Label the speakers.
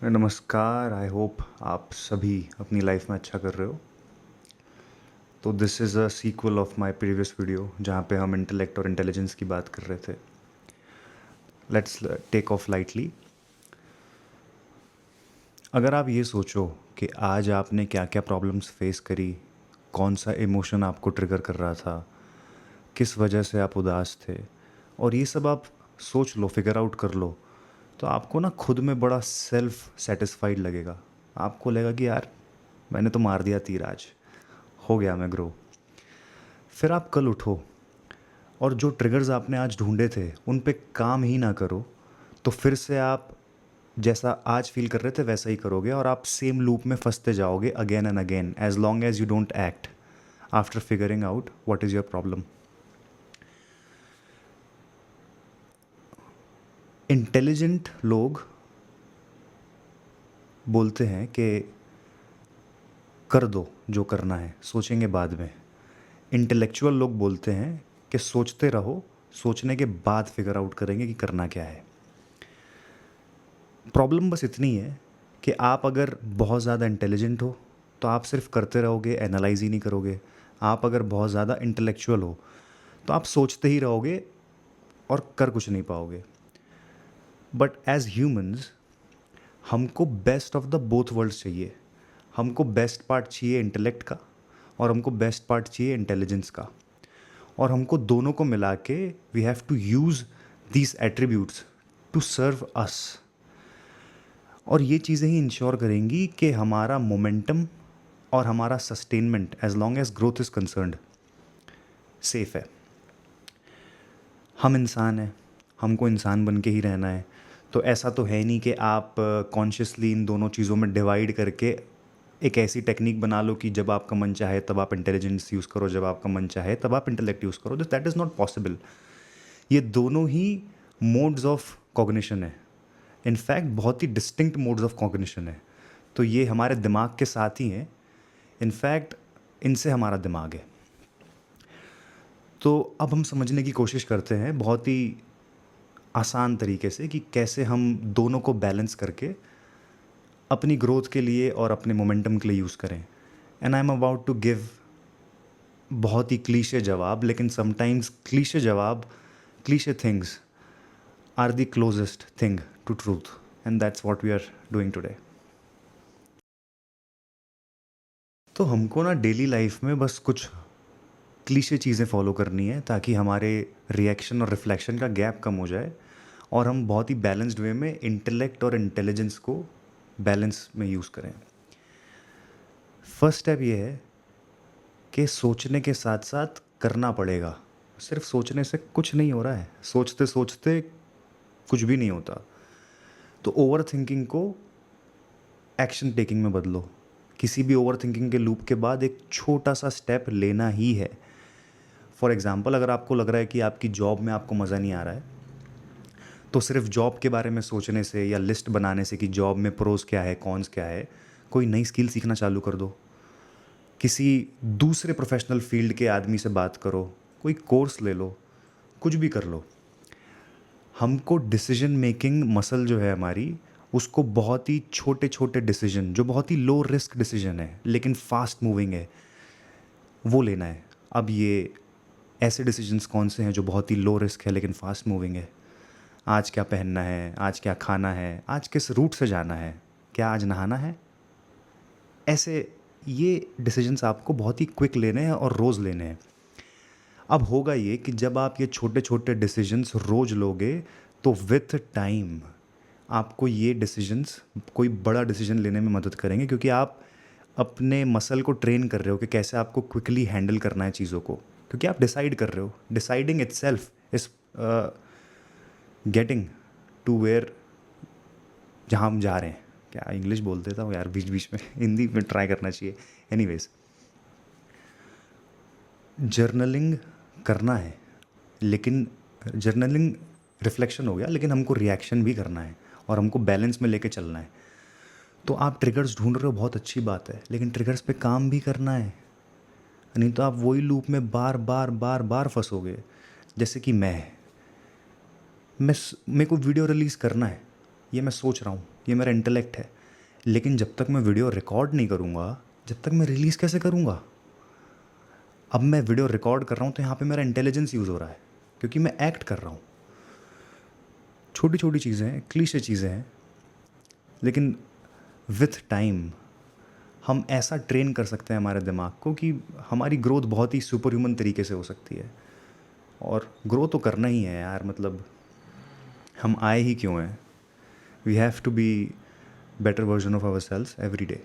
Speaker 1: नमस्कार। I hope आप सभी अपनी लाइफ में अच्छा कर रहे हो। तो this is a sequel of my previous video जहाँ पे हम इंटेलेक्ट और इंटेलिजेंस की बात कर रहे थे। Let's take off lightly. अगर आप ये सोचो कि आज आपने क्या क्या प्रॉब्लम्स फेस करी, कौन सा इमोशन आपको ट्रिगर कर रहा था, किस वजह से आप उदास थे, और ये सब आप सोच लो, फिगर आउट कर लो, तो आपको ना खुद में बड़ा सेल्फ सेटिस्फाइड लगेगा। आपको लगेगा कि यार मैंने तो मार दिया तीर, आज हो गया मैं ग्रो। फिर आप कल उठो और जो ट्रिगर्स आपने आज ढूंढे थे उन पे काम ही ना करो, तो फिर से आप जैसा आज फील कर रहे थे वैसा ही करोगे और आप सेम लूप में फंसते जाओगे again and again, as long as you don't act after figuring out what is your problem. Intelligent लोग बोलते हैं कि कर दो जो करना है, सोचेंगे बाद में। इंटेलेक्चुअल लोग बोलते हैं कि सोचते रहो, सोचने के बाद फिगर आउट करेंगे कि करना क्या है। प्रॉब्लम बस इतनी है कि आप अगर बहुत ज़्यादा इंटेलिजेंट हो तो आप सिर्फ करते रहोगे, एनालाइज ही नहीं करोगे। आप अगर बहुत ज़्यादा इंटेलेक्चुअल हो तो आप सोचते ही रहोगे और कर कुछ नहीं पाओगे। बट एज ह्यूमंस हमको best of the both worlds चाहिए। हमको बेस्ट पार्ट चाहिए इंटेलेक्ट का और हमको बेस्ट पार्ट चाहिए इंटेलिजेंस का, और हमको दोनों को मिला के we have to use these attributes to serve us. और ये चीज़ें ही इंश्योर करेंगी कि हमारा मोमेंटम और हमारा sustainment as long as growth is concerned safe है। हम इंसान हैं, हमको इंसान बन के ही रहना है। तो ऐसा तो है नहीं कि आप कॉन्शियसली इन दोनों चीज़ों में डिवाइड करके एक ऐसी टेक्निक बना लो कि जब आपका मन चाहे तब आप इंटेलिजेंस यूज़ करो, जब आपका मन चाहे तब आप इंटेलेक्ट यूज़ करो। That is not possible. ये दोनों ही मोड्स ऑफ कॉग्निशन है। इनफैक्ट बहुत ही डिस्टिंक्ट मोड्स ऑफ कॉग्निशन है। तो ये हमारे दिमाग के साथ ही हैं। इनफैक्ट इनसे हमारा दिमाग है। तो अब हम समझने की कोशिश करते हैं बहुत ही आसान तरीके से कि कैसे हम दोनों को बैलेंस करके अपनी ग्रोथ के लिए और अपने मोमेंटम के लिए यूज़ करें। And I am about to give बहुत ही क्लीशे जवाब, लेकिन समटाइम्स क्लीशे जवाब, cliche things are the closest thing to truth, and that's what we are doing today. तो हमको ना डेली लाइफ में बस कुछ क्लीशे चीज़ें फॉलो करनी है ताकि हमारे रिएक्शन और रिफ्लेक्शन का गैप कम हो जाए और हम बहुत ही बैलेंस्ड वे में इंटेलेक्ट और इंटेलिजेंस को बैलेंस में यूज़ करें। फर्स्ट स्टेप ये है कि सोचने के साथ साथ करना पड़ेगा। सिर्फ सोचने से कुछ नहीं हो रहा है, सोचते सोचते कुछ भी नहीं होता। तो ओवर थिंकिंग को एक्शन टेकिंग में बदलो। किसी भी ओवर थिंकिंग के लूप के बाद एक छोटा सा स्टेप लेना ही है। फॉर एग्ज़ाम्पल, अगर आपको लग रहा है कि आपकी जॉब में आपको मज़ा नहीं आ रहा है, तो सिर्फ जॉब के बारे में सोचने से या लिस्ट बनाने से कि जॉब में प्रोज क्या है, कॉन्स क्या है, कोई नई स्किल सीखना चालू कर दो। किसी दूसरे प्रोफेशनल फील्ड के आदमी से बात करो, कोई कोर्स ले लो, कुछ भी कर लो। हमको डिसीजन मेकिंग मसल जो है हमारी, उसको बहुत ही छोटे छोटे डिसीजन, जो बहुत ही लो रिस्क डिसीजन है लेकिन फास्ट मूविंग है, वो लेना है। अब ये ऐसे डिसीजंस कौन से हैं जो बहुत ही लो रिस्क है लेकिन फास्ट मूविंग है? आज क्या पहनना है, आज क्या खाना है, आज किस रूट से जाना है, क्या आज नहाना है? ऐसे ये डिसीजंस आपको बहुत ही क्विक लेने हैं और रोज़ लेने हैं। अब होगा ये कि जब आप ये छोटे छोटे डिसीजंस रोज़ लोगे तो विथ टाइम आपको ये डिसीजंस कोई बड़ा डिसीजन लेने में मदद करेंगे, क्योंकि आप अपने मसल को ट्रेन कर रहे हो कि कैसे आपको क्विकली हैंडल करना है चीज़ों को, क्योंकि आप डिसाइड कर रहे हो। Deciding itself is getting to where, जहाँ हम जा रहे हैं। क्या इंग्लिश बोल देता हूँ यार बीच बीच में, हिंदी में ट्राई करना चाहिए। एनीवेज, जर्नलिंग करना है, लेकिन जर्नलिंग रिफ्लेक्शन हो गया, लेकिन हमको रिएक्शन भी करना है और हमको बैलेंस में लेके चलना है। तो आप ट्रिगर्स ढूंढ रहे हो, बहुत अच्छी बात है, लेकिन ट्रिगर्स पे काम भी करना है, नहीं तो आप वही लूप में बार बार बार बार फंसोगे। जैसे कि मेरे को वीडियो रिलीज़ करना है, ये मैं सोच रहा हूँ, ये मेरा इंटेलेक्ट है। लेकिन जब तक मैं वीडियो रिकॉर्ड नहीं करूँगा, जब तक मैं रिलीज़ कैसे करूँगा? अब मैं वीडियो रिकॉर्ड कर रहा हूँ तो यहाँ पे मेरा इंटेलिजेंस यूज़ हो रहा है, क्योंकि मैं एक्ट कर रहा हूँ। छोटी छोटी चीज़ें हैं, क्लीशे चीज़ें हैं, लेकिन विथ टाइम हम ऐसा ट्रेन कर सकते हैं हमारे दिमाग को कि हमारी ग्रोथ बहुत ही सुपर ह्यूमन तरीके से हो सकती है। और ग्रो तो करना ही है यार, मतलब हम आए ही क्यों हैं? We have to be better version of our selves every day.